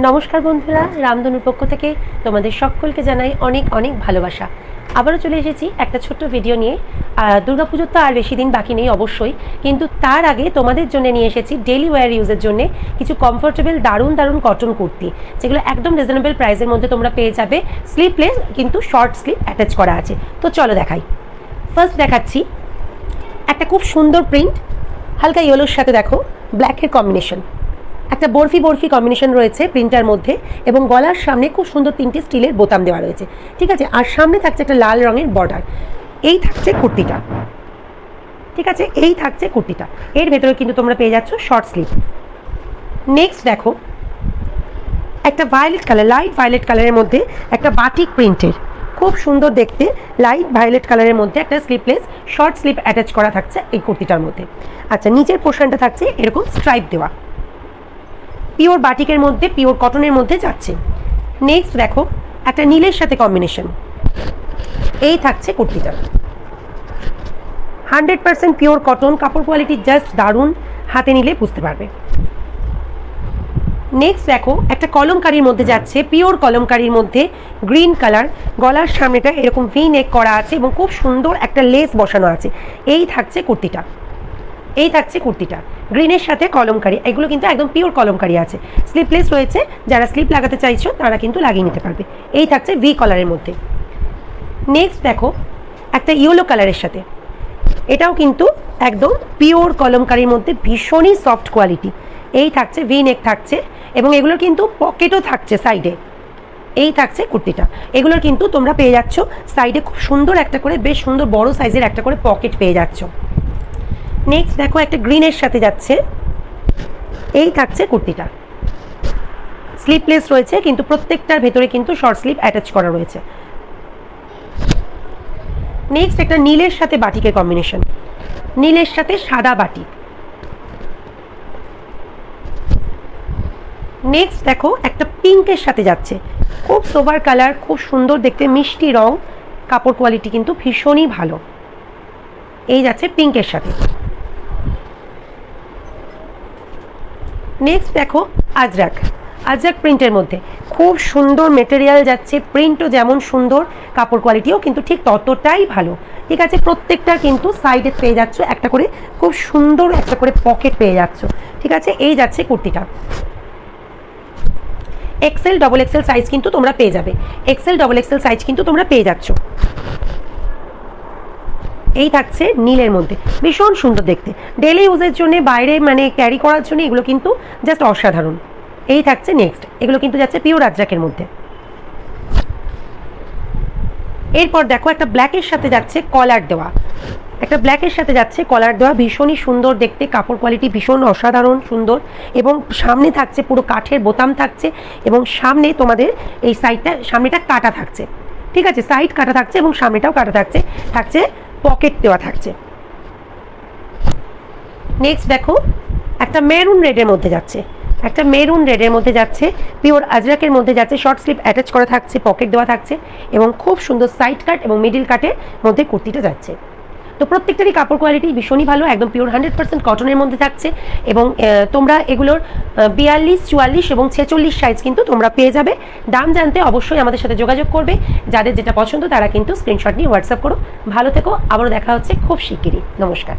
নমস্কার বন্ধুরা, রামধনুর পক্ষ থেকে তোমাদের সকলকে জানাই অনেক অনেক ভালোবাসা। আবারও চলে এসেছি একটা ছোট্ট ভিডিও নিয়ে। দুর্গাপুজোর তো আর বেশি দিন বাকি নেই অবশ্যই, কিন্তু তার আগে তোমাদের জন্য নিয়ে এসেছি ডেলি ওয়্যার ইউজের জন্য কিছু কমফোর্টেবল দারুণ দারুণ কটন কুর্তি, যেগুলো একদম রিজনেবল প্রাইসের মধ্যে তোমরা পেয়ে যাবে। স্লিভলেস কিন্তু শর্ট স্লিভ অ্যাটাচ করা আছে। তো চলো দেখাই। ফার্স্ট দেখাচ্ছি একটা খুব সুন্দর প্রিন্ট, হালকা ইয়েলোর সাথে দেখো ব্ল্যাকের কম্বিনেশন, একটা বরফি বরফি কম্বিনেশন রয়েছে প্রিন্টার মধ্যে, এবং গলার সামনে খুব সুন্দর তিনটি স্টিলের বোতাম দেওয়া রয়েছে, ঠিক আছে। আর সামনে থাকছে একটা লাল রঙের বর্ডার। এই থাকছে কুর্তিটা, ঠিক আছে, এই থাকছে কুর্তিটা। এর ভেতরে কিন্তু তোমরা পেয়ে যাচ্ছ শর্ট স্লিভ। নেক্সট দেখো একটা ভায়োলেট কালার, লাইট ভায়োলেট কালারের মধ্যে একটা বাটিক প্রিন্টের, খুব সুন্দর দেখতে লাইট ভায়োলেট কালারের মধ্যে একটা স্লিভলেস শর্ট স্লিভ অ্যাটাচ করা থাকছে এই কুর্তিটার মধ্যে। আচ্ছা, নিচের পোর্শনটা থাকছে এরকম স্ট্রাইপ দেওয়া, পিওর বাটিকের মধ্যে, পিওর কটনের মধ্যে যাচ্ছে। নেক্সট দেখো একটা নীলের সাথে কম্বিনেশন, এই থাকছে কুর্তিটা। 100% পিওর কটন, কাপড় কোয়ালিটি জাস্ট দারুণ, হাতে নিলে বুঝতে পারবে। নেক্সট দেখো একটা কলমকারির মধ্যে যাচ্ছে, পিওর কলমকারির মধ্যে গ্রিন কালার, গলার সামনেটা এরকম ভি নেক করা আছে এবং খুব সুন্দর একটা লেস বসানো আছে। এই থাকছে কুর্তিটা, এই থাকছে কুর্তিটা গ্রিনের সাথে কলমকারি। এগুলো কিন্তু একদম পিওর কলমকারি আছে, স্লিভলেস রয়েছে। যারা স্লিভ লাগাতে চাইছো তারা কিন্তু লাগিয়ে নিতে পারবে। এই থাকছে ভি কলারের মধ্যে। নেক্সট দেখো একটা ইয়েলো কালারের সাথে, এটাও কিন্তু একদম পিওর কলমকারির মধ্যে, ভীষণই সফট কোয়ালিটি। এই থাকছে ভি নেক থাকছে, এবং এগুলোর কিন্তু পকেটও থাকছে সাইডে। এই থাকছে কুর্তিটা। এগুলোর কিন্তু তোমরা পেয়ে যাচ্ছ সাইডে খুব সুন্দর একটা করে, বেশ সুন্দর বড় সাইজের একটা করে পকেট পেয়ে যাচ্ছ। নেক্সট দেখো একটা গ্রিনের সাথে যাচ্ছে, এই থাকছে কুর্তিটা। স্লিভলেস রয়েছে কিন্তু প্রত্যেকটার ভেতরে কিন্তু শর্ট স্লিভ অ্যাটাচ করা রয়েছে। নেক্সট একটা নীলের সাথে বাটিকের কম্বিনেশন, নীলের সাথে সাদা বাটিক। নেক্সট দেখো একটা পিঙ্কের সাথে যাচ্ছে, খুব সোবার কালার, খুব সুন্দর দেখতে, মিষ্টি রং, কাপড় কোয়ালিটি কিন্তু ভীষণই ভালো। এই যাচ্ছে পিঙ্কের সাথে। নেক্সট দেখো আজরাক, আজরাক প্রিন্টের মধ্যে খুব সুন্দর মেটেরিয়াল যাচ্ছে, প্রিন্টও যেমন সুন্দর, কাপড় কোয়ালিটিও কিন্তু ঠিক ততটাই ভালো, ঠিক আছে। প্রত্যেকটা কিন্তু সাইডে পেয়ে যাচ্ছ একটা করে খুব সুন্দর একটা করে পকেট পেয়ে যাচ্ছ, ঠিক আছে। এই যাচ্ছে কুর্তিটা। এক্সেল ডবল এক্সেল সাইজ কিন্তু তোমরা পেয়ে যাবে, এক্সেল ডবল এক্সেল সাইজ কিন্তু তোমরা পেয়ে যাচ্ছ। এই থাকছে নীলের মধ্যে, ভীষণ সুন্দর দেখতে, ডেলি ইউজের জন্য, বাইরে মানে ক্যারি করার জন্য এগুলো কিন্তু জাস্ট অসাধারণ। এই থাকছে নেক্সট, এগুলো কিন্তু যাচ্ছে পিওর আজরাকের মধ্যে। এরপর দেখো একটা ব্ল্যাকের সাথে যাচ্ছে কলার দেওয়া, একটা ব্ল্যাকের সাথে যাচ্ছে কলার দেওয়া, ভীষণই সুন্দর দেখতে, কাপড় কোয়ালিটি ভীষণ অসাধারণ সুন্দর, এবং সামনে থাকছে পুরো কাঠের বোতাম থাকছে, এবং সামনে তোমাদের এই সাইডটা, সামনেটা কাটা থাকছে, ঠিক আছে, সাইড কাটা থাকছে এবং সামনেটাও কাটা থাকছে, থাকছে পকেট দেওয়া থাকছে। নেক্সট দেখো একটা মেরুন রেডের মধ্যে যাচ্ছে, একটা মেরুন রেডের মধ্যে যাচ্ছে, পিওর আজরাকের মধ্যে যাচ্ছে, শর্ট স্লিভ অ্যাটাচ করা থাকছে, পকেট দেওয়া থাকছে, এবং খুব সুন্দর সাইড কাট এবং মিডিল কাটের মধ্যে কুর্তিটা যাচ্ছে। তো প্রত্যেকটারই কাপড় কোয়ালিটি ভীষণই ভালো, একদম পিওর 100% কটনের মধ্যে থাকছে, এবং তোমরা এগুলোর 42, 44 এবং 46 সাইজ কিন্তু তোমরা পেয়ে যাবে। দাম জানতে অবশ্যই আমাদের সাথে যোগাযোগ করবে, যাদের যেটা পছন্দ তারা কিন্তু স্ক্রিনশট নিয়ে হোয়াটসঅ্যাপ করো। ভালো থেকো, আবারও দেখা হচ্ছে খুব শিগগিরই। নমস্কার।